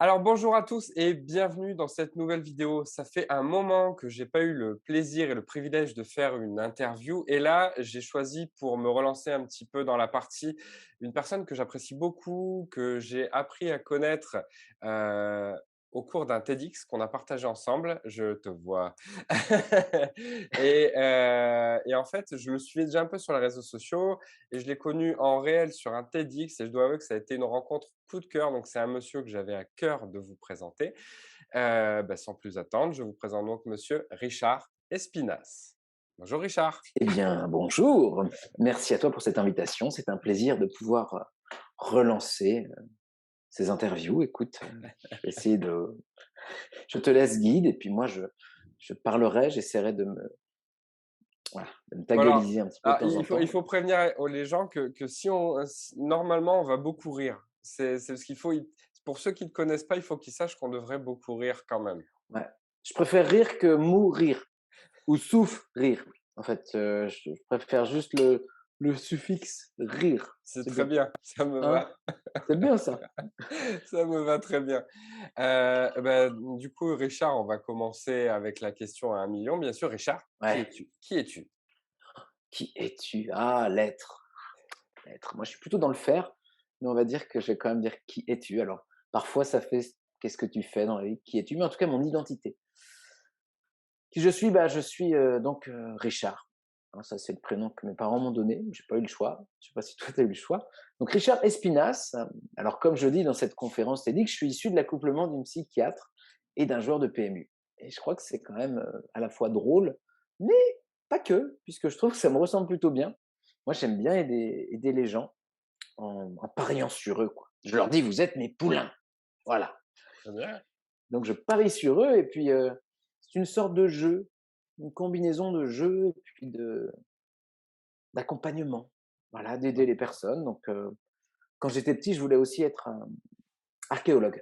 Alors bonjour à tous et bienvenue dans cette nouvelle vidéo. Ça fait un moment que j'ai pas eu le plaisir et le privilège de faire une interview et là j'ai choisi pour me relancer un petit peu dans la partie une personne que j'apprécie beaucoup, que j'ai appris à connaître euh, au cours d'un TEDx qu'on a partagé ensemble. Je te vois. Et en fait, je le suivais déjà un peu sur les réseaux sociaux et je l'ai connu en réel sur un TEDx et je dois avouer que ça a été une rencontre coup de cœur. Donc, c'est un monsieur que j'avais à cœur de vous présenter. Sans plus attendre, je vous présente donc monsieur Richard Espinas. Bonjour Richard. Eh bien, bonjour. Merci à toi pour cette invitation. C'est un plaisir de pouvoir relancer ces interviews. Écoute, je vais essayer de. Je te laisse guide et puis moi, je parlerai, j'essaierai voilà, de me Voilà. tagueliser un petit peu de Ah, temps en il temps. faut prévenir les gens que si normalement, on va beaucoup rire. C'est ce qu'il faut. Pour ceux qui ne te connaissent pas, il faut qu'ils sachent qu'on devrait beaucoup rire quand même. Ouais. Je préfère rire que mourir ou souffrir. En fait, je préfère juste le suffixe rire. C'est C'est très bien. bien, ça me Hein? va. C'est bien ça. Ça me va très bien. Du coup, Richard, on va commencer avec la question à 1 million. Bien sûr, Richard, qui Ouais. es-tu? Qui es-tu? Qui es-tu? Ah, l'être. L'être. Moi, je suis plutôt dans le faire, mais on va dire que je vais quand même dire qui es-tu. Alors, parfois, ça fait qu'est-ce que tu fais dans la vie? Qui es-tu? Mais en tout cas, mon identité. Qui je suis? Bah, je suis Richard. Hein, ça, c'est le prénom que mes parents m'ont donné. J'ai pas eu le choix. Je sais pas si toi, tu as eu le choix. Donc, Richard Espinas. Alors, comme je dis dans cette conférence TEDx, je suis issu de l'accouplement d'une psychiatre et d'un joueur de PMU. Et je crois que c'est quand même à la fois drôle, mais pas que, puisque je trouve que ça me ressemble plutôt bien. Moi, j'aime bien aider les gens en pariant sur eux, quoi. Je leur dis: «Vous êtes mes poulains». Voilà. Très bien. Donc je parie sur eux et puis, c'est une sorte de jeu, une combinaison de jeu et puis d'accompagnement. Voilà, d'aider les personnes. Donc, quand j'étais petit, je voulais aussi être, archéologue.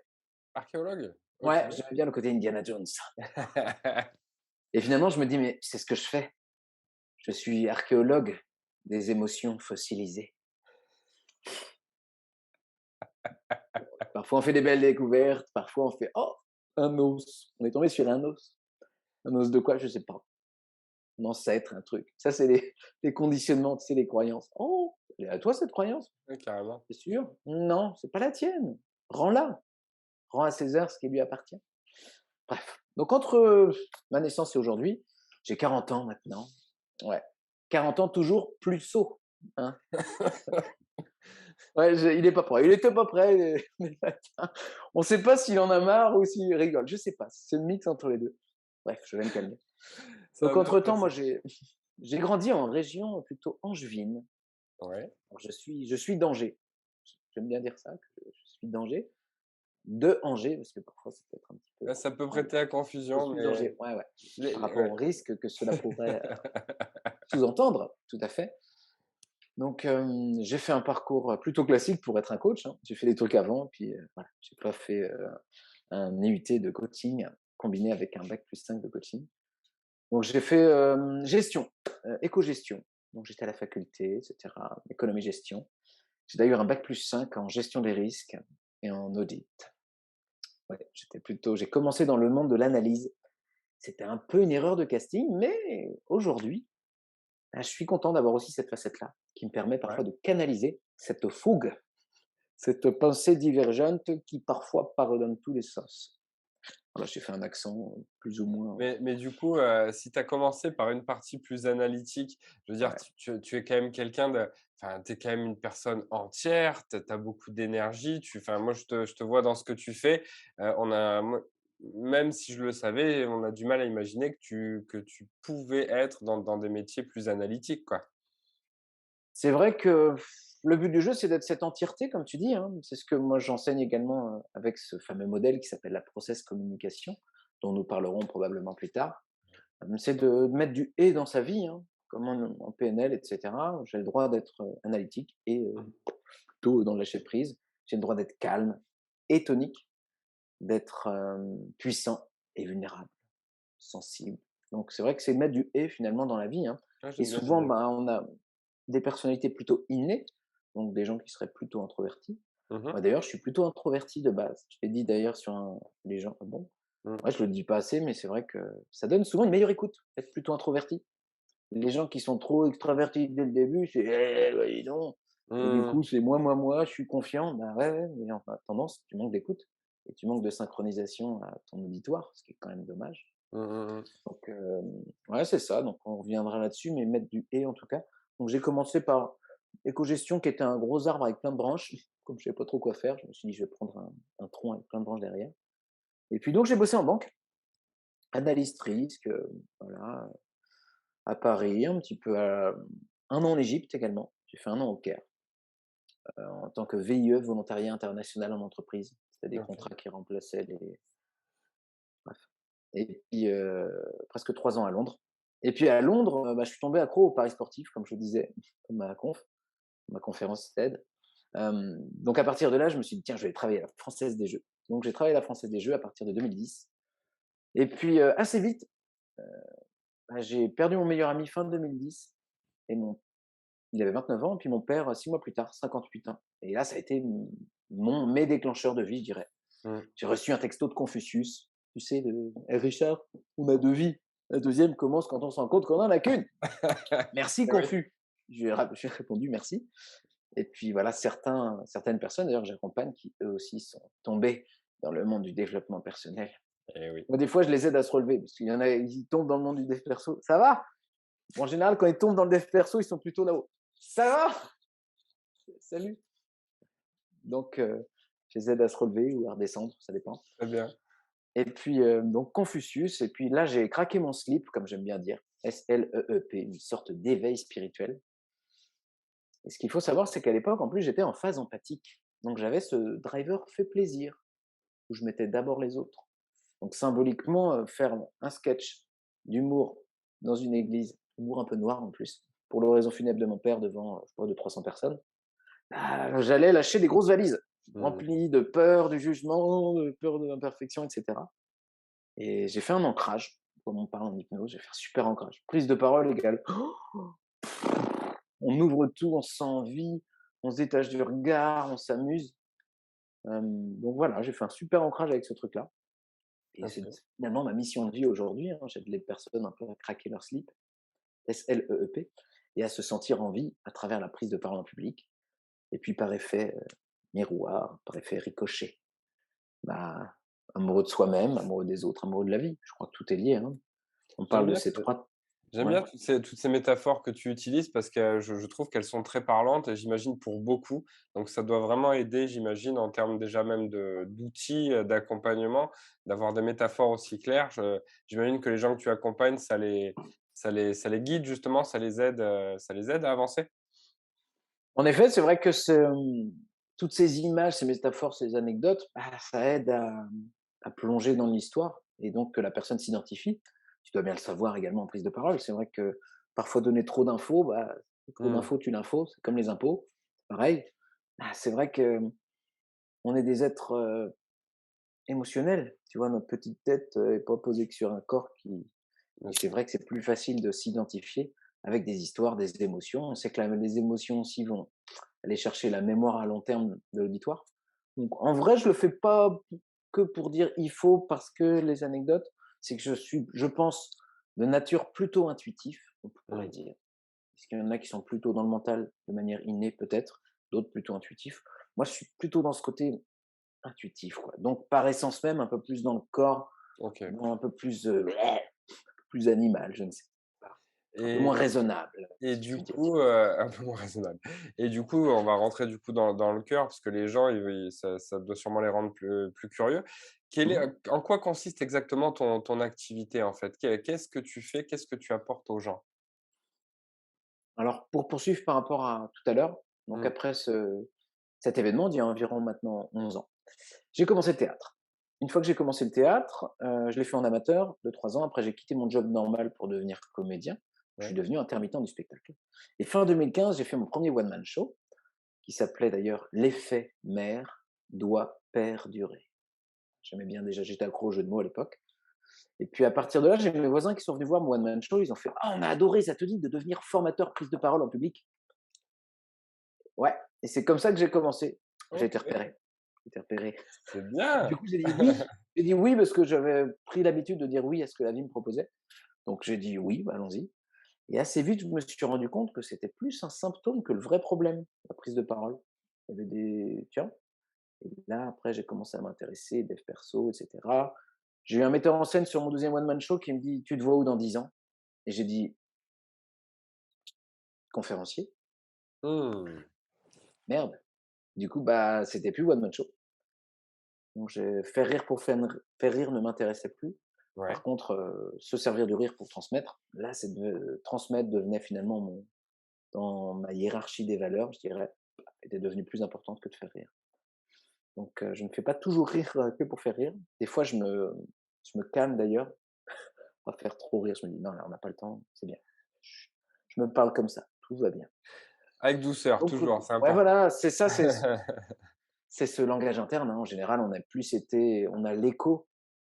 Archéologue? OK. Ouais, j'aimais bien le côté Indiana Jones et finalement je me dis: «Mais c'est ce que je fais. Je suis archéologue des émotions fossilisées». Parfois on fait des belles découvertes, parfois on fait: «Oh, un os». On est tombé sur un os. Un os de quoi? Je sais pas. Un ancêtre, un truc. Ça, c'est les conditionnements, tu sais, les croyances. «Oh, elle est à toi cette croyance? Oui, carrément. Tu sûr?» «Non, c'est pas la tienne. Rends-la. Rends à César ce qui lui appartient». Bref, donc entre, ma naissance et aujourd'hui, j'ai 40 ans maintenant. Ouais, 40 ans toujours plus sots, hein. Ouais, je il est pas prêt. Il était pas prêt les matins. On sait pas s'il en a marre ou s'il rigole. Je sais pas, c'est le mix entre les 2. Bref, je vais me calmer. Ça Donc marche, entre temps, moi, merci. j'ai grandi en région plutôt angevine. Ouais. Alors je suis d'Angers. J'aime bien dire ça, que je suis d'Angers. De Angers, parce que parfois ça peut être un petit peu Ça peut hein, prêter à je confusion, suis mais d'Angers, ouais, ouais. Par rapport ouais. au risque que cela pourrait, sous-entendre, tout à fait. Donc j'ai fait un parcours, plutôt classique pour être un coach, hein. J'ai fait des trucs avant, puis, voilà. J'ai pas fait, un IUT de coaching combiné avec un bac+5 de coaching. Donc j'ai fait, gestion, éco-gestion. Donc j'étais à la faculté et cetera, économie-gestion. J'ai d'ailleurs un bac+5 en gestion des risques et en audit. Ouais, j'ai commencé dans le monde de l'analyse. C'était un peu une erreur de casting, mais aujourd'hui, je suis content d'avoir aussi cette facette-là, qui me permet Ouais. parfois de canaliser cette fougue, cette pensée divergente qui parfois part dans tous les sens. Voilà, j'ai fait un accent, plus ou moins Mais du coup, si tu as commencé par une partie plus analytique, je veux dire, ouais. tu es quand même quelqu'un de enfin, tu es quand même une personne entière, tu as beaucoup d'énergie, enfin, moi, je te vois dans ce que tu fais, on a moi même si je le savais, on a du mal à imaginer que tu pouvais être dans des métiers plus analytiques, quoi. C'est vrai que le but du jeu, c'est d'être cette entièreté, comme tu dis, hein. C'est ce que moi j'enseigne également, avec ce fameux modèle qui s'appelle la process communication, dont nous parlerons probablement plus tard. C'est de mettre du «et» dans sa vie, hein, comme en PNL et cetera. J'ai le droit d'être, analytique et plutôt dans le lâcher prise. J'ai le droit d'être calme et tonique, d'être, puissant et vulnérable, sensible. Donc c'est vrai que c'est mettre du «et» finalement dans la vie, hein, Ouais, et j'aime bien souvent, l'idée. ben, on a des personnalités plutôt innées, donc des gens qui seraient plutôt introvertis, Mmh. Moi d'ailleurs, je suis plutôt introverti de base. Je l'ai dit d'ailleurs sur un les gens ah bon? Mmh. Ouais, je le dis pas assez, mais c'est vrai que ça donne souvent une meilleure écoute, être plutôt introverti. Les gens qui sont trop extravertis dès le début, c'est: «Eh bah, dis donc!» et du Mmh. coup, c'est: moi, je suis confiant». Bah, ouais, ouais, mais en attendant, tu manques d'écoute et tu manques de synchronisation à ton auditoire, ce qui est quand même dommage. Mmh mh mh. Donc ouais, c'est ça, donc on reviendra là-dessus, mais mettre du «et» en tout cas. Donc j'ai commencé par écogestion qui était un gros arbre avec plein de branches. Comme je savais pas trop quoi faire, je me suis dit: «Je vais prendre un tronc avec plein de branches derrière» et puis donc j'ai bossé en banque, analyste risque, voilà, à Paris, un petit peu à 1 an en Égypte également. J'ai fait 1 an au Caire, en tant que VIE, volontariat international en entreprise. C'était des OK. contrats qui remplaçaient les bref et puis, presque 3 ans à Londres et puis à Londres, bah, je suis tombé accro aux paris sportifs comme je le disais, comme ma conférence TED. Donc à partir de là, je me suis dit: «Tiens, je vais travailler à la Française des Jeux». Donc j'ai travaillé à la Française des Jeux à partir de 2010 et puis, assez vite, bah, j'ai perdu mon meilleur ami fin 2010 et mon il avait 29 ans et puis mon père, 6 mois plus tard, 58 ans et là, ça a été mes déclencheurs de vie, je dirais. Mmh. J'ai reçu un texto de Confucius, tu sais, de: «Eh Richard, on a 2 vies. La deuxième commence quand on se rend compte qu'on en a qu'une. Merci Oui. Confu». J'ai répondu: «Merci» et puis voilà, certaines personnes d'ailleurs que j'accompagne qui, eux aussi, sont tombés dans le monde du développement personnel. Et oui. Moi, des fois, je les aide à se relever parce qu'il y en a, ils tombent dans le monde du dev perso: «Ça va?» En général, quand ils tombent dans le dev perso, ils sont plutôt là-haut: «Ça va? Salut!» Donc je les aide à se relever ou à redescendre, ça dépend. Très bien. Et puis, donc Confucius et puis là, j'ai craqué mon slip, comme j'aime bien dire, SLEEP, une sorte d'éveil spirituel. Et ce qu'il faut savoir, c'est qu'à l'époque, en plus, j'étais en phase empathique. Donc j'avais ce driver fait plaisir, où je mettais d'abord les autres. Donc symboliquement, faire un sketch d'humour dans une église, humour un peu noir en plus, pour l'oraison funèbre de mon père devant, je sais pas, 200-300 personnes, bah, j'allais lâcher des grosses valises, Mmh. remplies de peur du jugement, de peur de l'imperfection, et cetera. Et j'ai fait un ancrage, comme on parle en hypnose, j'ai fait un super ancrage. Prise de parole égale on ouvre tout, on se sent en vie, on se détache du regard, on s'amuse. Donc voilà, j'ai fait un super ancrage avec ce truc-là. Et c'est OK. finalement ma mission de vie aujourd'hui, hein. J'aide les personnes un peu à craquer leur slip, SLEEP, et à se sentir en vie à travers la prise de parole en public. Et puis par effet miroir, par effet ricochet, bah, amoureux de soi-même, amoureux des autres, amoureux de la vie. Je crois que tout est lié, hein. On J'aime parle de bien ces que 3. J'aime Ouais. bien toutes ces métaphores que tu utilises parce que je trouve qu'elles sont très parlantes et j'imagine pour beaucoup. Donc ça doit vraiment aider, j'imagine, en termes déjà même d'outils, d'accompagnement, d'avoir des métaphores aussi claires. J'imagine que les gens que tu accompagnes, ça les guide justement, ça les aide à avancer? En effet, c'est vrai que toutes ces images, ces métaphores, ces anecdotes, bah, ça aide à plonger dans l'histoire et donc que la personne s'identifie. Tu dois bien le savoir également en prise de parole. C'est vrai que parfois donner trop d'infos, bah, trop Mmh. d'infos tue l'info, c'est comme les impôts, pareil. Ah, c'est vrai qu'on est des êtres, émotionnels, tu vois? Notre petite tête, est pas posée que sur un corps qui Bien et c'est sûr. vrai que c'est plus facile de s'identifier avec des histoires, des émotions. On sait que la les émotions aussi vont aller chercher la mémoire à long terme de l'auditoire. Donc en vrai, je le fais pas que pour dire: «Il faut» parce que les anecdotes, c'est que je suis, je pense, de nature plutôt intuitif, on pourrait Mmh. dire. Parce qu'il y en a qui sont plutôt dans le mental de manière innée peut-être, d'autres plutôt intuitifs. Moi, je suis plutôt dans ce côté intuitif, quoi. Donc par essence même, un peu plus dans le corps, OK. dans un peu plus, plus animal, je ne sais pas. Un peu moins Et raisonnable, Et si je du puis dire. coup, un peu moins raisonnable. Et du coup, on va rentrer du coup dans le cœur parce que les gens, ça doit sûrement les rendre plus curieux. Mmh mh. En quoi consiste exactement ton activité, en fait? Qu'est-ce que tu fais? Qu'est-ce que tu apportes aux gens? Alors pour poursuivre par rapport à tout à l'heure, donc Mmh. après cet événement d'il y a environ maintenant 11 ans, j'ai commencé le théâtre. Une fois que j'ai commencé le théâtre, je l'ai fait en amateur 2-3 ans. Après j'ai quitté mon job normal pour devenir comédien. Je suis Ouais. devenu intermittent du spectacle et fin 2015, j'ai fait mon premier one man show qui s'appelait d'ailleurs «L'effet mère doit perdurer». J'aimais bien déjà, j'étais accro aux jeux de mots à l'époque et puis à partir de là, j'ai mes voisins qui sont venus voir mon one man show, ils ont fait: «Ah, on a adoré, ça te dit de devenir formateur prise de parole en public?» Ouais, et c'est comme ça que j'ai commencé. J'ai été OK, repéré. J'ai été repéré. c'est Du bien. coup, j'ai dit: «Oui». J'ai dit: «Oui» parce que j'avais pris l'habitude de dire oui à ce que la vie me proposait. Donc j'ai dit: «Oui, bah, allons-y». Et assez vite, je me suis rendu compte que c'était plus un symptôme que le vrai problème, la prise de parole. Il y avait des tiens, et là, après, j'ai commencé à m'intéresser, dev perso, et cetera. J'ai eu un metteur en scène sur mon 2e one man show qui me dit: «Tu te vois où dans 10 ans?» Et j'ai dit: «Conférencier». Mmh. Merde. Du coup, bah, c'était plus one man show. Donc j'ai faire rire pour faire rire ne m'intéressait plus. Par Ouais. contre, se servir du rire pour transmettre, là, c'est de transmettre devenait finalement mon dans ma hiérarchie des valeurs, je dirais, était devenue plus importante que de faire rire. Donc je ne fais pas toujours rire, que pour faire rire. Des fois, je me calme d'ailleurs, pas faire trop rire. Je me dis: «Non, là, on n'a pas le temps, c'est bien». Chut, je me parle comme ça, tout va bien. Avec douceur, Donc toujours, c'est ouais, important. voilà, c'est ça, c'est ce langage interne, hein. En général, on a l'écho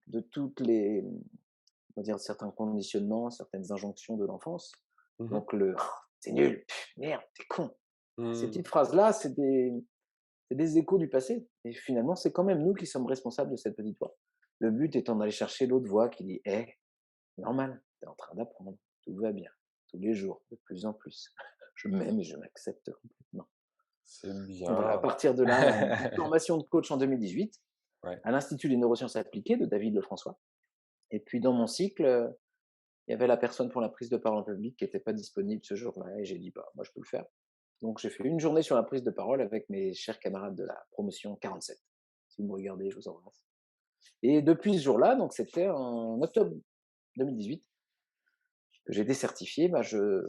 de toutes les on va dire certains conditionnements, certaines injonctions de l'enfance. Mmh mh. Donc le: «Oh, «Tu nul, merde, t'es con». Ces Mmh. petites phrases-là, c'est des échos du passé et finalement, c'est quand même nous qui sommes responsables de cette petite voix. Le but étant d'aller chercher l'autre voix qui dit: «Hé, normal, tu es en train d'apprendre, tout va bien, tous les jours, de plus en plus. Je m'aime et je m'accepte complètement». C'est Donc voilà, à bien. partir de là, une petite formation de coach en 2018 Ouais. à l'Institut des neurosciences appliquées de David Lefrançois et puis dans mon cycle, il y avait la personne pour la prise de parole en public qui était pas disponible ce jour-là et j'ai dit: «Bah, moi, je peux le faire». Donc j'ai fait une journée sur la prise de parole avec mes chers camarades de la promotion 47. Si vous me regardez, je vous embrasse. Et depuis ce jour-là, donc c'était en octobre 2018 que j'ai été certifié, bah, je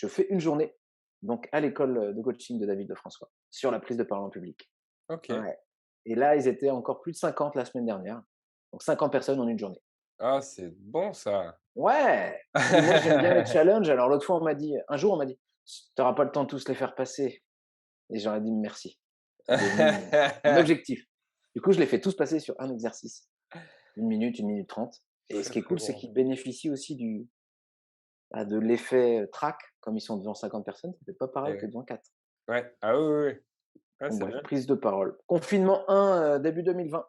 fais une journée, donc à l'école, de coaching de David Lefrançois, sur la prise de parole en public. OK. Ouais. Et là, ils étaient encore plus de 50 la semaine dernière, donc 50 personnes en une journée. Ah, c'est bon ça. Ouais! Puis moi, j'aime bien les challenges, alors l'autre fois, un jour, on m'a dit: «Tu auras pas le temps de tous les faire passer». Et j'aurais dit: «Merci». C'est devenu mon objectif. Du coup, je les fais tous passer sur un exercice, 1 minute, 1 minute 30. Et ce Très, qui est très cool, c'est bon. qu'ils bénéficient aussi de l'effet, track, comme ils sont devant 50 personnes, ça fait pas Et pareil que ouais. devant 4. Ouais. Ah oui, oui, oui. Ouais, Donc c'est bref, bien. prise de parole. Confinement 1, début 2020,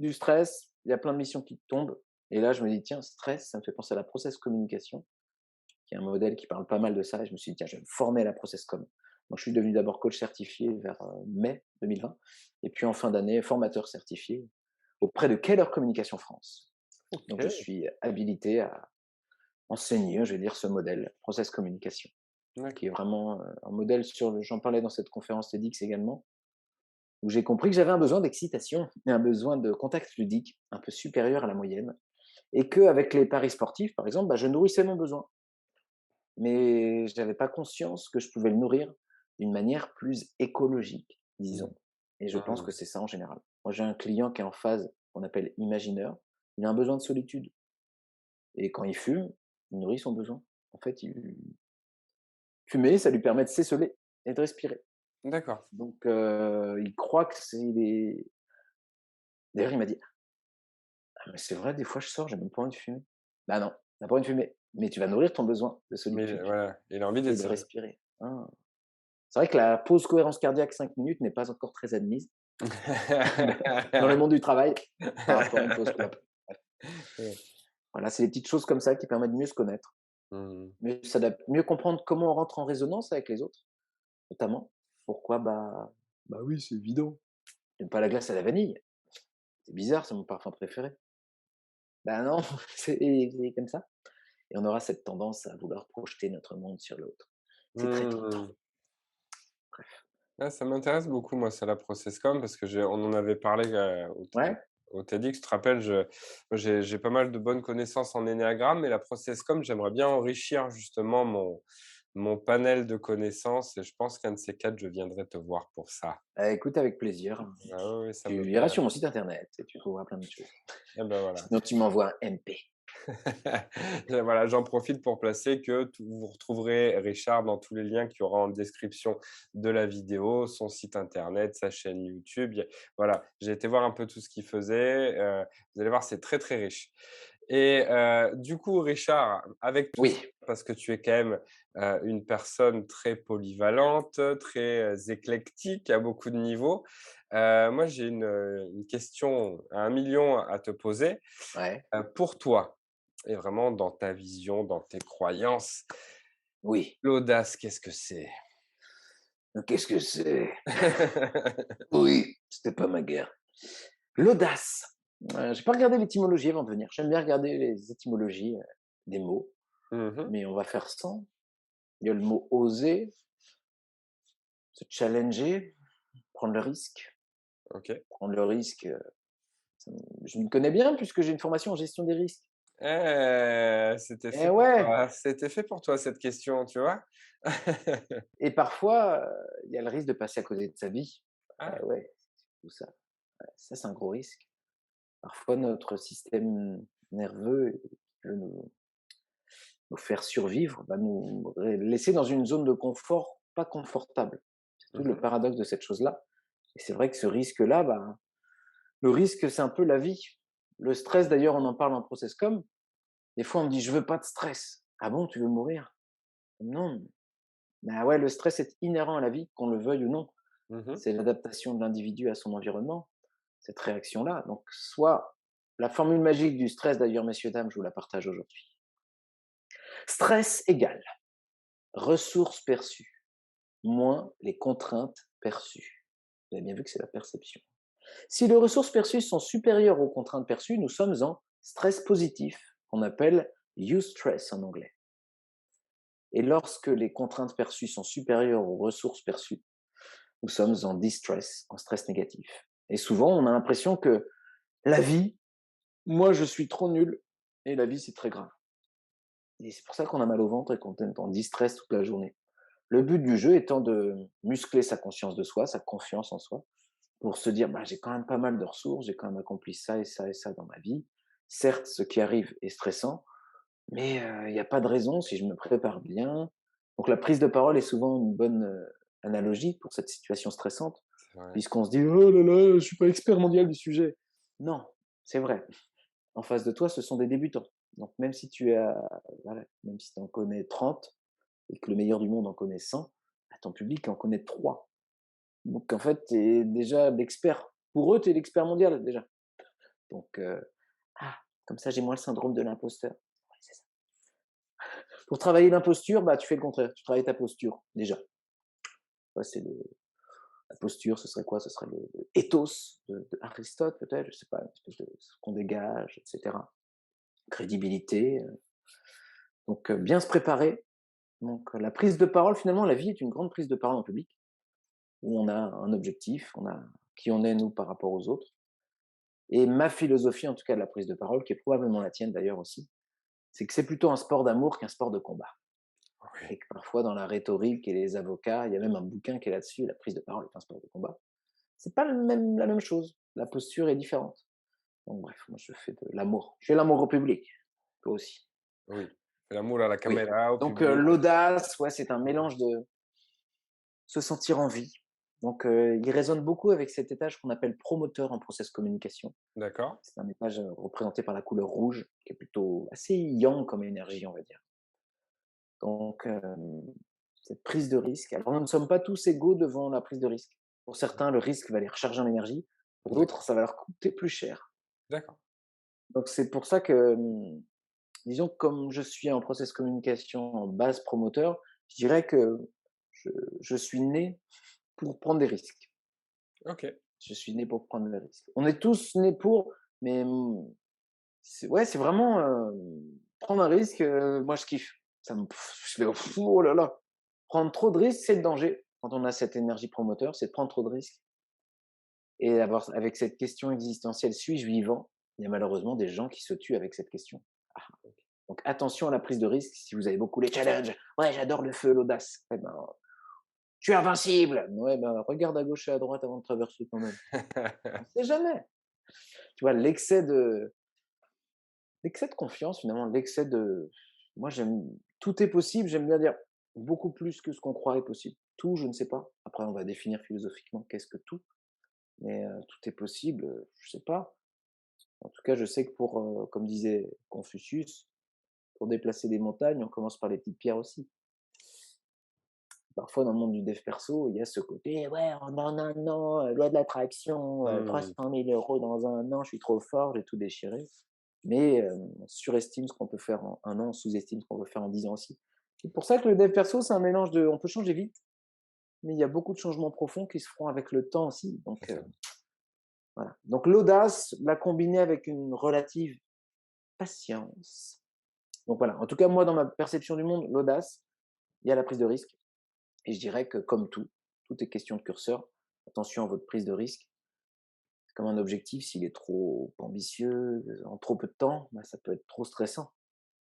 du stress, il y a plein de missions qui tombent et là, je me dis: «Tiens, stress, ça me fait penser à la process communication», qui est un modèle qui parle pas mal de ça et je me suis dit: «Tiens, je vais me former à la process com». Donc je suis devenu d'abord coach certifié vers, mai 2020 et puis en fin d'année, formateur certifié auprès de Keller Communication France. Donc je OK. suis habilité à enseigner, je vais dire, ce modèle, process communication, qui est D'accord. vraiment, un modèle j'en parlais dans cette conférence TEDx également, où j'ai compris que j'avais un besoin d'excitation et un besoin de contact ludique un peu supérieur à la moyenne et qu'avec les paris sportifs, par exemple, bah, je nourrissais mon besoin. Mais je n'avais pas conscience que je pouvais le nourrir d'une manière plus écologique, Mmh. disons. Et je pense que Mmh. c'est ça en général. Moi, j'ai un client qui est en phase qu'on appelle imagineur. Il a un besoin de solitude. Et quand il fume, il nourrit son besoin. En fait, fumer, ça lui permet de s'essoler et de respirer. D'accord. Donc, il croit que c'est les. D'ailleurs, il m'a dit: «Ah, mais c'est vrai, des fois, je sors, j'ai même pas envie de fumer». Bah non, t'as pas envie de fumer, mais tu vas nourrir ton besoin de Mais solitude voilà, il a envie et d'être de seul. respirer. Ah. C'est vrai que la pause cohérence cardiaque 5 minutes n'est pas encore très admise dans le monde du travail par rapport à une pause clope. Bref. Ouais. Voilà, c'est des petites choses comme ça qui permettent de mieux se connaître, Mmh. mieux comprendre comment on rentre en résonance avec les autres, notamment. Pourquoi? Bah oui, c'est évident. J'aime pas la glace à la vanille. C'est bizarre, c'est mon parfum préféré. Bah non, c'est comme ça et on aura cette tendance à vouloir projeter notre monde sur l'autre. C'est très tentant. Mmh. Bref. Ouais, ça m'intéresse beaucoup moi, ça, la process com parce que j'ai on en avait parlé, Ouais, au TEDx. Tu te rappelles, moi j'ai pas mal de bonnes connaissances en énéagramme, mais la process com, j'aimerais bien enrichir justement mon panel de connaissances et je pense qu'un de ces 4 je viendrai te voir pour ça. écoute avec plaisir. Ah oui, oui, ça me Tu iras plairait. sur mon site internet et tu trouveras plein de choses. Et ben voilà. Sinon, tu m'envoies un MP. Et voilà, j'en profite pour placer que vous retrouverez Richard dans tous les liens qu'il y aura en description de la vidéo, son site internet, sa chaîne YouTube. Voilà, j'ai été voir un peu tout ce qu'il faisait. Vous allez voir, c'est très, très riche. Et du coup, Richard, avec tout Oui. parce que tu es quand même, une personne très polyvalente, très, éclectique à beaucoup de niveaux. Moi, j'ai une question à 1 million à te poser. Ouais, Pour toi et vraiment dans ta vision, dans tes croyances, oui. l'audace, qu'est-ce que c'est? Qu'est-ce que c'est? Oui, c'était pas ma guerre. L'audace. J'ai pas regardé l'étymologie avant de venir. J'aime bien regarder les étymologies, des mots, Mmh. mais on va faire sans. Il y a le mot oser, se challenger, prendre le risque. OK. Prendre le risque, ça me je m'y connais bien puisque j'ai une formation en gestion des risques. C'était Eh fait pour ouais! toi, c'était fait pour toi cette question, tu vois? Et parfois, il y a le risque de passer à côté de sa vie. Eh Ah, ouais, tout ça. Ouais, ça, c'est un gros risque. Parfois, notre système nerveux veut nous faire survivre, va nous laisser dans une zone de confort pas confortable. C'est tout le mmh. paradoxe de cette chose-là. Et c'est vrai que ce risque-là, bah, le risque, c'est un peu la vie. Le stress, d'ailleurs, on en parle en process com. Des fois, on me dit: «Je veux pas de stress». «Ah bon, tu veux mourir?» «Non». Bah ouais, le stress est inhérent à la vie, qu'on le veuille ou non. Mmh. C'est l'adaptation de l'individu à son environnement, cette réaction-là. Donc, soit la formule magique du stress, d'ailleurs, messieurs, dames, je vous la partage aujourd'hui. Stress égale ressources perçues moins les contraintes perçues. Vous avez bien vu que c'est la perception. Si les ressources perçues sont supérieures aux contraintes perçues, nous sommes en stress positif, qu'on appelle eustress en anglais. Et lorsque les contraintes perçues sont supérieures aux ressources perçues, nous sommes en distress, en stress négatif. Et souvent, on a l'impression que la vie, moi, je suis trop nul, et la vie, c'est très grave. Et c'est pour ça qu'on a mal au ventre et qu'on est en distress toute la journée. Le but du jeu étant de muscler sa conscience de soi, sa confiance en soi, pour se dire, bah, j'ai quand même pas mal de ressources, j'ai quand même accompli ça et ça et ça dans ma vie. Certes, ce qui arrive est stressant, mais il n'y a pas de raison si je me prépare bien. Donc la prise de parole est souvent une bonne analogie pour cette situation stressante, C'est vrai. puisqu'on se dit: «Oh là là, je suis pas expert mondial du sujet». Non, c'est vrai. En face de toi, ce sont des débutants. Donc même si tu as voilà, même si tu en connais 30 et que le meilleur du monde en connaît 100, bah, ton public en connaît 3. Donc en fait, tu es déjà l'expert. Pour eux, tu es l'expert mondial déjà. Donc ah, comme ça, j'ai moins le syndrome de l'imposteur. Ouais, c'est ça. Pour travailler l'imposture, bah, tu fais le contraire. Tu travailles ta posture, déjà. Ouais, c'est la posture, ce serait quoi? Ce serait le ethos de Aristote, peut-être, je sais pas, une espèce de ce qu'on dégage, et cetera. Crédibilité, donc bien se préparer. Donc la prise de parole, finalement, la vie est une grande prise de parole en public, où on a un objectif, on a qui on est, nous, par rapport aux autres. Et ma philosophie, en tout cas, de la prise de parole, qui est probablement la tienne d'ailleurs aussi, c'est que c'est plutôt un sport d'amour qu'un sport de combat. Oui, Et que parfois, dans la rhétorique et les avocats, il y a même un bouquin qui est là-dessus, la prise de parole est un sport de combat. C'est pas la même chose. La posture est différente. Donc bref, moi je fais de l'amour. Je fais l'amour au public. Toi aussi. oui. Fais l'amour à la Oui. caméra, au Donc public. l'audace, ouais, c'est un mélange de se sentir en vie. Donc il résonne beaucoup avec cet étage qu'on appelle promoteur en process communication. D'accord. C'est un étage représenté par la couleur rouge, qui est plutôt assez yang comme énergie, on va dire. Donc cette prise de risque. Alors nous ne sommes pas tous égaux devant la prise de risque. Pour certains, le risque va les recharger en énergie. Pour d'autres, D'accord, ça va leur coûter plus cher. d'accord. Donc c'est pour ça que, disons que comme je suis en process communication en base promoteur, je dirais que je je suis né pour prendre des risques. OK. Je suis né pour prendre des risques. On est tous nés pour, mais, c'est ouais, c'est vraiment, prendre un risque, moi je kiffe. Ça me je fais: «Oh là là!» Prendre trop de risques, c'est le danger. Quand on a cette énergie promoteur, c'est de prendre trop de risques et avoir avec cette question existentielle: «Suis-je vivant?» Il y a malheureusement des gens qui se tuent avec cette question. Ah, donc attention à la prise de risque si vous avez beaucoup les challenges. «Ouais, j'adore le feu, l'audace». Eh ben, «Tu es invincible!» Ouais, ben, regarde à gauche et à droite avant de traverser quand même. On sait jamais. Tu vois? L'excès de confiance finalement, l'excès de moi j'aime tout est possible, j'aime bien dire beaucoup plus que ce qu'on croit est possible. Tout, je ne sais pas. Après on va définir philosophiquement qu'est-ce que tout, mais tout est possible, je sais pas. En tout cas, je sais que pour, comme disait Confucius: pour déplacer des montagnes, on commence par les petites pierres aussi. Parfois, dans le monde du dev perso, il y a ce côté: «Ouais, dans un an, loi de l'attraction, Mmh. 300 000 € dans un an, je suis trop fort, j'ai tout déchiré». Mais on surestime ce qu'on peut faire en un an, on sous-estime ce qu'on peut faire en 10 ans aussi. C'est pour ça que le dev perso, c'est un mélange de on peut changer vite, mais il y a beaucoup de changements profonds qui se feront avec le temps aussi, C'est donc ça. voilà. Donc l'audace, la combiner avec une relative patience. Donc voilà, en tout cas, moi, dans ma perception du monde, l'audace, il y a la prise de risque et je dirais que comme tout, tout est question de curseur. Attention à votre prise de risque. C'est comme un objectif, s'il est trop ambitieux, en trop peu de temps, bah, ça peut être trop stressant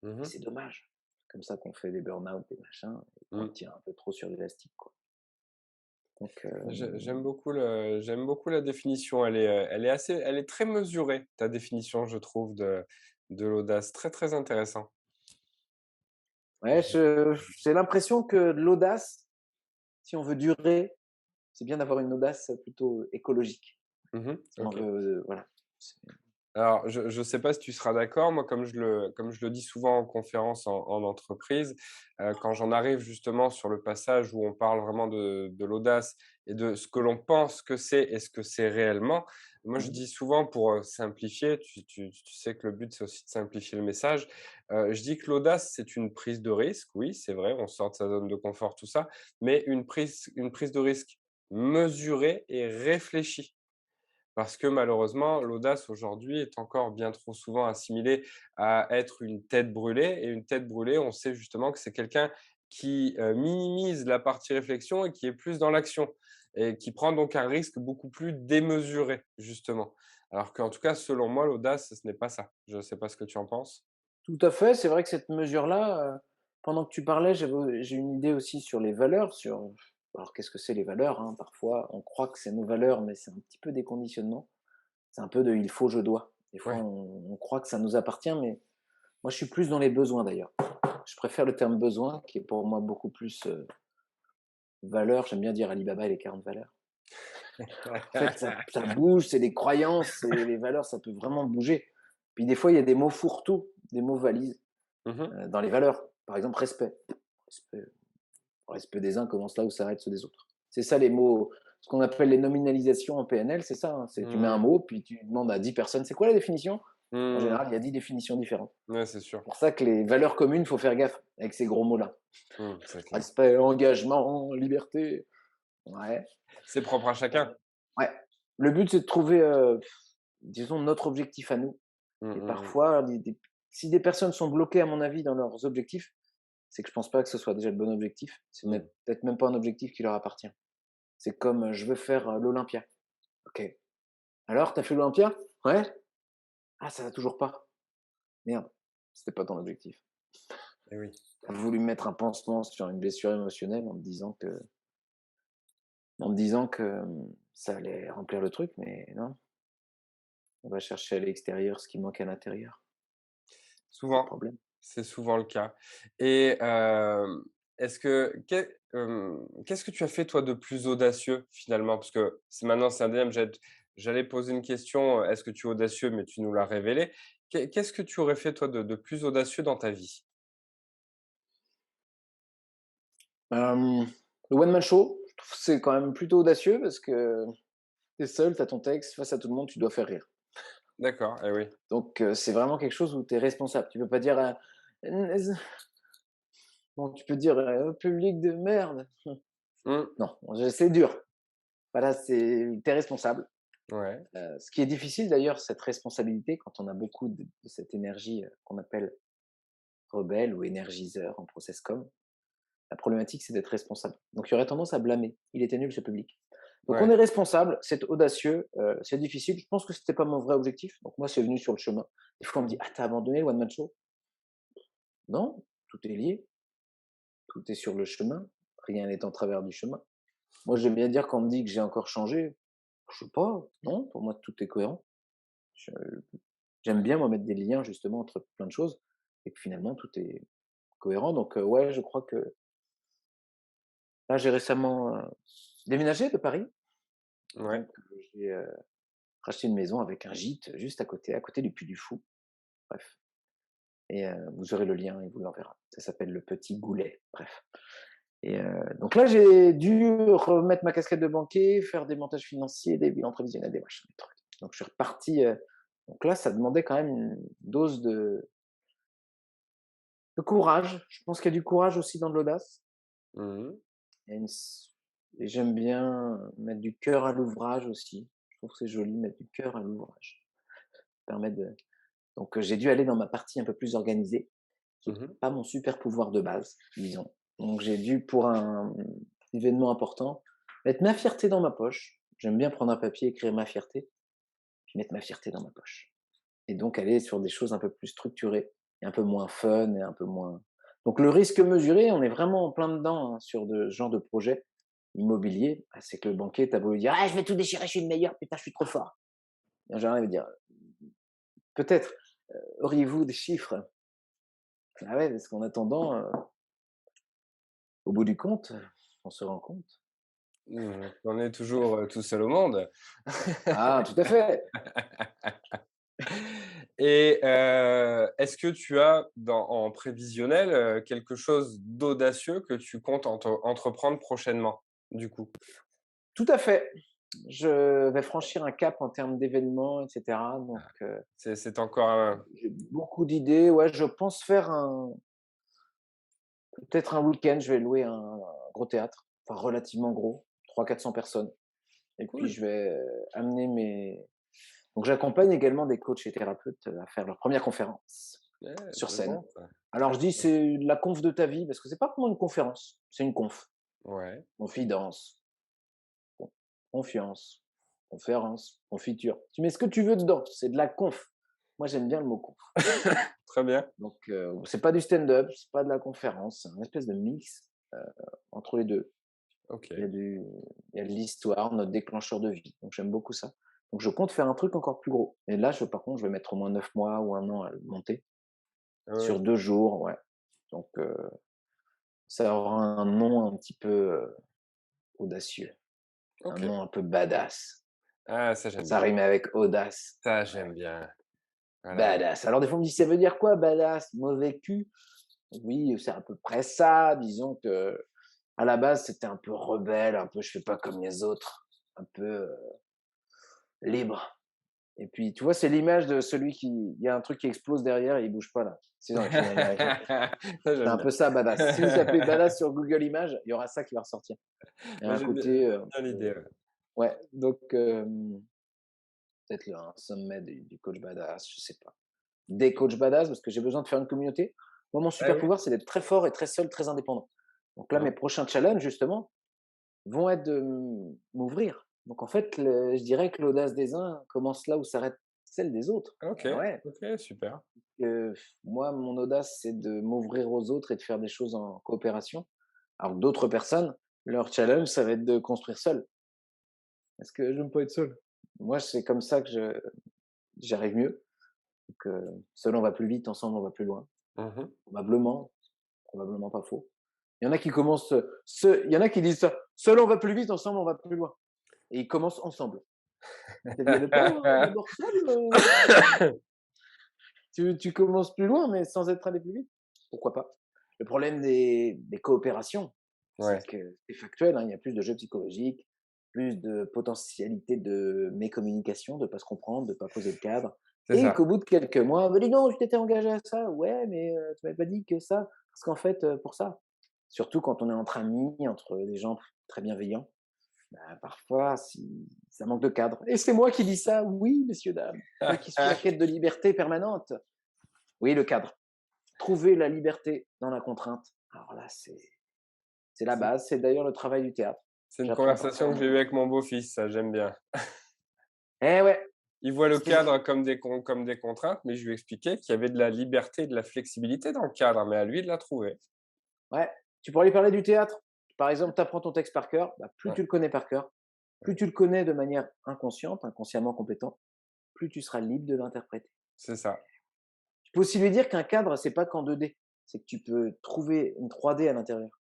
et Mmh. c'est dommage. C'est comme ça qu'on fait des burn-out, des machins et qu'on Mmh. tire un peu trop sur l'élastique, quoi. Donc J'aime beaucoup la définition. Elle est très mesurée, ta définition, je trouve, de l'audace. Très, très intéressant. ouais, j'ai l'impression que l'audace, si on veut durer, c'est bien d'avoir une audace plutôt écologique. Mmh. Si on OK. veut, voilà. C'est Alors, je ne sais pas si tu seras d'accord, moi, comme je le dis souvent en conférence en entreprise, quand j'en arrive justement sur le passage où on parle vraiment de l'audace et de ce que l'on pense que c'est et ce que c'est réellement, moi, je mmh dis souvent pour, simplifier, tu sais que le but, c'est aussi de simplifier le message, je dis que l'audace, c'est une prise de risque. Oui, c'est vrai, on sort de sa zone de confort, tout ça, mais une prise de risque mesurée et réfléchie. Parce que malheureusement, l'audace aujourd'hui est encore bien trop souvent assimilée à être une tête brûlée et une tête brûlée, on sait justement que c'est quelqu'un qui, minimise la partie réflexion et qui est plus dans l'action et qui prend donc un risque beaucoup plus démesuré justement. Alors qu'en tout cas, selon moi, l'audace, ce n'est pas ça. Je ne sais pas ce que tu en penses? Tout à fait, c'est vrai que cette mesure-là, pendant que tu parlais, j'ai une idée aussi sur les valeurs, sur alors qu'est-ce que c'est les valeurs, hein? Parfois, on croit que c'est nos valeurs, mais c'est un petit peu des conditionnements. C'est un peu de «il faut, je dois». Des fois, Ouais. on croit que ça nous appartient, mais moi, je suis plus dans les besoins d'ailleurs. Je préfère le terme «besoin» qui est pour moi beaucoup plus, valeur. J'aime bien dire Ali Baba et les 40 valeurs. En fait, ça bouge, c'est des croyances, c'est les valeurs, ça peut vraiment bouger. Puis des fois, il y a des mots fourre-tout, des mots valises, Mmh. dans les valeurs. Par exemple, respect. Respect respect des uns commence là où s'arrêtent ceux des autres. C'est ça les mots, ce qu'on appelle les nominalisations en PNL, c'est ça, hein, c'est tu mets un Mmh. mot, puis tu demandes à 10 personnes: «C'est quoi la définition?» En Mmh. général, il y a 10 définitions différentes. Ouais, c'est sûr. C'est pour ça que les valeurs communes, il faut faire gaffe avec ces gros mots-là. Mmh, c'est clair. Respect, engagement, liberté. Ouais, C'est propre à chacun. ouais. Le but, c'est de trouver, disons notre objectif à nous Mmh, et mmh mh. parfois des si des personnes sont bloquées à mon avis dans leurs objectifs, c'est que je pense pas que ce soit déjà le bon objectif. C'est Mmh. peut-être même pas un objectif qui leur appartient. C'est comme, je veux faire, l'Olympia. OK. Alors, tu as fait l'Olympia? Ouais? Ah, ça va toujours pas. Merde, c'était pas ton objectif. Et oui. Tu as voulu mettre un pansement sur une blessure émotionnelle en me disant que, ça allait remplir le truc, mais non, on va chercher à l'extérieur ce qui manque à l'intérieur. C'est le Souvent, problème. c'est souvent le cas et est-ce que qu'est-ce que tu as fait toi de plus audacieux finalement? Parce que c'est maintenant c'est indéniable, j'allais poser une question, est-ce que tu es audacieux? Mais tu nous l'as révélé. Qu'est-ce que tu aurais fait toi de plus audacieux dans ta vie? Le one man show, je trouve que c'est quand même plutôt audacieux parce que tu es seul, tu as ton texte, face à tout le monde, tu dois faire rire. D'accord, eh oui. Donc c'est vraiment quelque chose où tu es responsable. Tu peux pas dire, bon, tu peux dire, «Public de merde». Mmh. Non, c'est dur. Voilà, tu es responsable. Ouais, Ce qui est difficile d'ailleurs, cette responsabilité, quand on a beaucoup de cette énergie, qu'on appelle rebelle ou énergiseur en process com. La problématique, c'est d'être responsable. Donc il y aurait tendance à blâmer. «Il était nul ce public». Donc on ouais. est responsable, c'est audacieux, c'est difficile. Je pense que c'était pas mon vrai objectif, donc moi, c'est venu sur le chemin. Des fois, on me dit: Mmh. «Ah, tu as abandonné le one man show?» Non, tout est lié, tout est sur le chemin, rien n'est en travers du chemin. Moi, j'aime bien dire quand on me dit que j'ai encore changé, je sais pas, non, pour moi, tout est cohérent. Je J'aime bien, moi, mettre des liens justement entre plein de choses et que finalement tout est cohérent. Donc ouais, je crois que là, j'ai récemment, déménagé de Paris, Ouais. donc j'ai, racheté une maison avec un gîte juste à côté du Puy du Fou. Bref, et vous aurez le lien, il vous l'enverra. Ça s'appelle Le Petit Goulet, bref. Et donc là, j'ai dû remettre ma casquette de banquier, faire des montages financiers, des bilans prévisionnels, des machins, des trucs. Donc je suis reparti, donc là, ça demandait quand même une dose de courage. Je pense qu'il y a du courage aussi dans de l'audace. Mmh. Il y a une s Et j'aime bien mettre du cœur à l'ouvrage aussi. Je trouve que c'est joli, mettre du cœur à l'ouvrage. Ça permet de Donc j'ai dû aller dans ma partie un peu plus organisée, qui est Mmh mh. pas mon super pouvoir de base, disons. Donc j'ai dû, pour un événement important, mettre ma fierté dans ma poche. J'aime bien prendre un papier, écrire ma fierté, puis mettre ma fierté dans ma poche. Et donc aller sur des choses un peu plus structurées et un peu moins fun et un peu moins donc le risque mesuré, on est vraiment en plein dedans, hein, sur de ce genre de projet immobilier. Bah, c'est que le banquier, tu as beau lui dire: «Ah, je vais tout déchirer, je suis le meilleur, putain, je suis trop fort». Et en général, il va dire: «Peut-être, auriez-vous des chiffres?» Ah ouais, parce qu'en attendant, au bout du compte, on se rend compte. Mmh. On est toujours, tout seul au monde. Ah, tout à fait! Et est-ce que tu as en prévisionnel, quelque chose d'audacieux que tu comptes entreprendre prochainement, du coup? Tout à fait! Je vais franchir un cap en termes d'événements et cetera, donc C'est encore un j'ai beaucoup d'idées. Ouais, je pense faire un peut-être un week-end, je vais louer un gros théâtre, enfin relativement gros, 300-400 personnes et puis cool. je vais amener mes donc j'accompagne également des coachs et thérapeutes, à faire leur première conférence Ouais, sur c'est scène. bon ça. Alors je dis: «C'est la conf de ta vie» parce que c'est pas vraiment une conférence, c'est une conf. Ouais, Confidence, con confiance, conférence, confiture. Tu mets ce que tu veux dedans, c'est de la conf. Moi, j'aime bien le mot conf. très bien. Donc c'est pas du stand-up, c'est pas de la conférence, c'est un espèce de mix, entre les 2. Il y OK. a du il y a de l'histoire, notre déclencheur de vie, donc j'aime beaucoup ça. Donc je compte faire un truc encore plus gros et là, par contre, je vais mettre au moins 9 mois ou 1 an à le monter Ouais, sur 2 jours, ouais. Donc ça aura un nom un petit peu, audacieux, un OK. nom un peu badass. Ah ça j'aime Ça bien. rime avec audace. Ça j'aime bien. Voilà. Badass. Alors des fois on me dit: «Ça veut dire quoi badass? Mauvais cul?» Oui, c'est à peu près ça. Disons que à la base, c'était un peu rebelle, un peu je fais pas comme les autres, un peu, libre. Et puis, tu vois, c'est l'image de celui qui il y a un truc qui explose derrière et il bouge pas là. C'est dans les films américains. Ça C'est j'aime un bien. peu ça badass. Si vous tapez badass sur Google Images, il y aura ça qui va ressortir. Il y a Moi un côté, un bien peu l'idée, ouais. ouais, donc peut-être un sommet du coach badass, je sais pas. Des coachs badass parce que j'ai besoin de faire une communauté. Moi, mon Ouais, super ouais. pouvoir, c'est d'être très fort et très seul, très indépendant. Donc là, Mmh. mes prochains challenges, justement, vont être de m'ouvrir. Donc en fait, je dirais que l'audace des uns commence là où s'arrête celle des autres. OK, Et ouais, OK, super. moi, mon audace, c'est de m'ouvrir aux autres et de faire des choses en coopération. Alors que d'autres personnes, leur challenge, ça va être de construire seul. Parce que j'aime pas être seul. Moi, c'est comme ça que j'arrive mieux. Donc, seul, on va plus vite, ensemble, on va plus loin. Mmh mh. Probablement, probablement pas faux. Il y en a qui commencent, il y en a qui disent ça: «Seul, on va plus vite, ensemble, on va plus loin» et ils commencent ensemble. Tu dit: «Allez pas, d'abord seul, tu commences plus loin, mais sans être allé plus vite?» Pourquoi pas? Le problème des coopérations, c'est Ouais, que c'est factuel, hein, il y a plus de jeux psychologiques, plus de potentialité de mécommunication, de pas se comprendre, de pas poser le cadre c'est et ça. qu'au bout de quelques mois: «Bah, dis donc, je t'étais engagé à ça». «Ouais, mais tu m'avais pas dit que ça, parce qu'en fait, pour ça». Surtout quand on est entre amis, entre des gens très bienveillants, bah, parfois si ça manque de cadre et c'est moi qui dis ça, oui, messieurs, dames, moi qui suis à quête de liberté permanente. Oui, le cadre. Trouver la liberté dans la contrainte. Alors là, c'est la C'est base, c'est d'ailleurs le travail du théâtre. c'est une J'apprends parfois conversation à que j'ai mon eue avec mon beau-fils, ça j'aime bien. eh ouais, Il voit le c'est cadre comme des contraintes, mais je lui expliquais qu'il y avait de la liberté et de la flexibilité dans le cadre, mais à lui de la trouver. ouais, tu pourrais lui parler du théâtre. Par exemple, tu apprends ton texte par cœur, bah, plus Ouais, tu le connais par cœur, ouais, plus tu le connais de manière inconsciente, inconsciemment compétent, plus tu seras libre de l'interpréter. c'est ça. Tu peux aussi lui dire qu'un cadre, c'est pas qu'en 2D, c'est que tu peux trouver une 3D à l'intérieur. Ah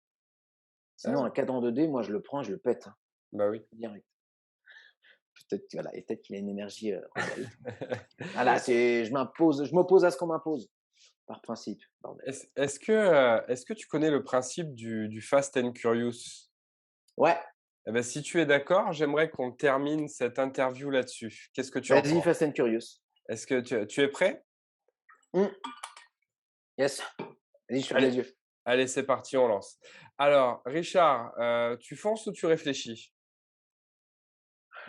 Sinon, oui, un cadre en 2D, moi, je le prends et je le pète, hein, bah oui. direct. Peut-être, voilà, et peut-être qu'il a une énergie rebelle. Voilà, c'est, je m'oppose à ce qu'on m'impose. par principe, bordel. Est-ce que tu connais le principe du Fast and Curious? Ouais, Eh ben, si tu es d'accord, j'aimerais qu'on termine cette interview là-dessus. Qu'est-ce que tu en vas-y, penses? Fast and Curious. Est-ce que tu es prêt? Mmh, yes, vas-y, je ferme Allez, les yeux. allez, c'est parti, on lance. Alors, Richard, tu fonces ou tu réfléchis?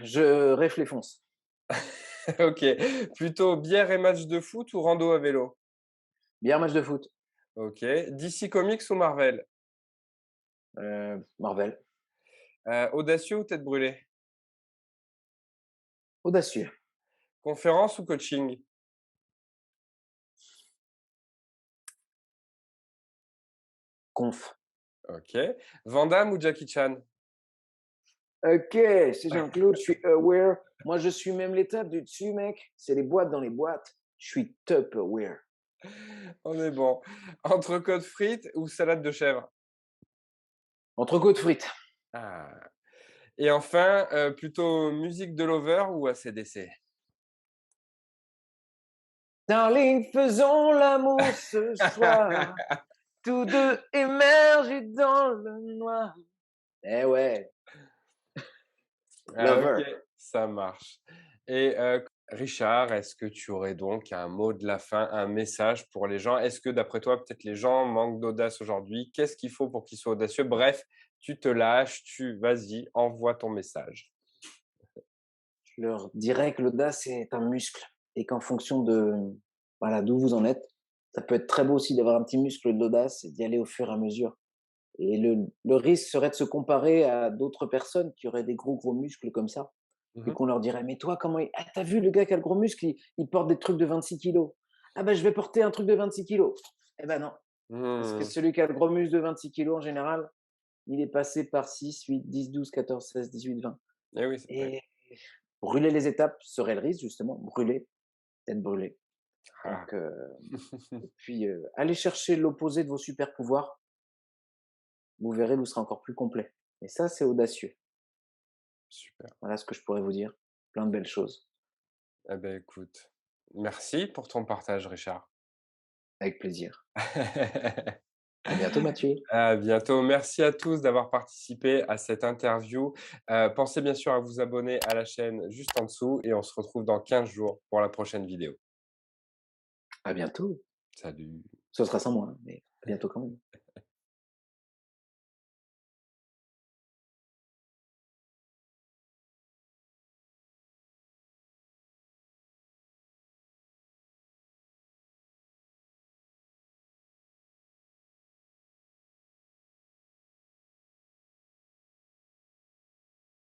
Je réfléchis. OK. Plutôt bière et match de foot ou rando à vélo? Bien match de foot. OK. DC Comics ou Marvel? Marvel. Audacieux ou tête brûlée? Audacieux. Conférence ou coaching? Conf. OK. Van Damme ou Jackie Chan? OK, c'est Jean-Claude, je suis aware. Moi, je suis même l'étape du dessus, mec. C'est les boîtes dans les boîtes. Je suis top aware. On est bon. Entrecôte frites ou salade de chèvre? Entrecôte frites. Ah, et enfin, plutôt musique de Lover ou AC/DC? Darling, faisons l'amour ce soir. Tous deux émergés dans le noir. Eh ouais, Ah OK, lover. ça marche. Et Richard, est-ce que tu aurais donc un mot de la fin, un message pour les gens? Est-ce que d'après toi, peut-être les gens manquent d'audace aujourd'hui? Qu'est-ce qu'il faut pour qu'ils soient audacieux? Bref, tu te lâches, vas-y, envoie ton message. Je leur dirais que l'audace est un muscle et qu'en fonction de voilà, d'où vous en êtes, ça peut être très beau aussi d'avoir un petit muscle de l'audace et d'y aller au fur et à mesure. Et le risque serait de se comparer à d'autres personnes qui auraient des gros, gros muscles comme ça et Mmh. qu'on leur dirait: «Mais toi, comment il ah, tu vu le gars qui a le gros muscle, il porte des trucs de 26 kilos. Ah bah, je vais porter un truc de 26 kilos. Eh ben non, parce que Mmh. celui qui a le gros muscle de 26 kilos en général, il est passé par 6, 8, 10, 12, 14, 16, 18, 20 Eh oui, c'est vrai. et brûler les étapes serait le risque justement, brûler, être brûlé. Ah. Donc et puis, allez chercher l'opposé de vos super pouvoirs, vous verrez, vous serez encore plus complet et ça, c'est audacieux. Super. Voilà ce que je pourrais vous dire. Plein de belles choses. Eh beh, écoute, merci pour ton partage, Richard. Avec plaisir. À bientôt Mathieu. À bientôt. Merci à tous d'avoir participé à cette interview. Pensez bien sûr à vous abonner à la chaîne juste en dessous et on se retrouve dans 15 jours pour la prochaine vidéo. À bientôt. Salut. Ce sera sans moi, hein, mais à bientôt quand même.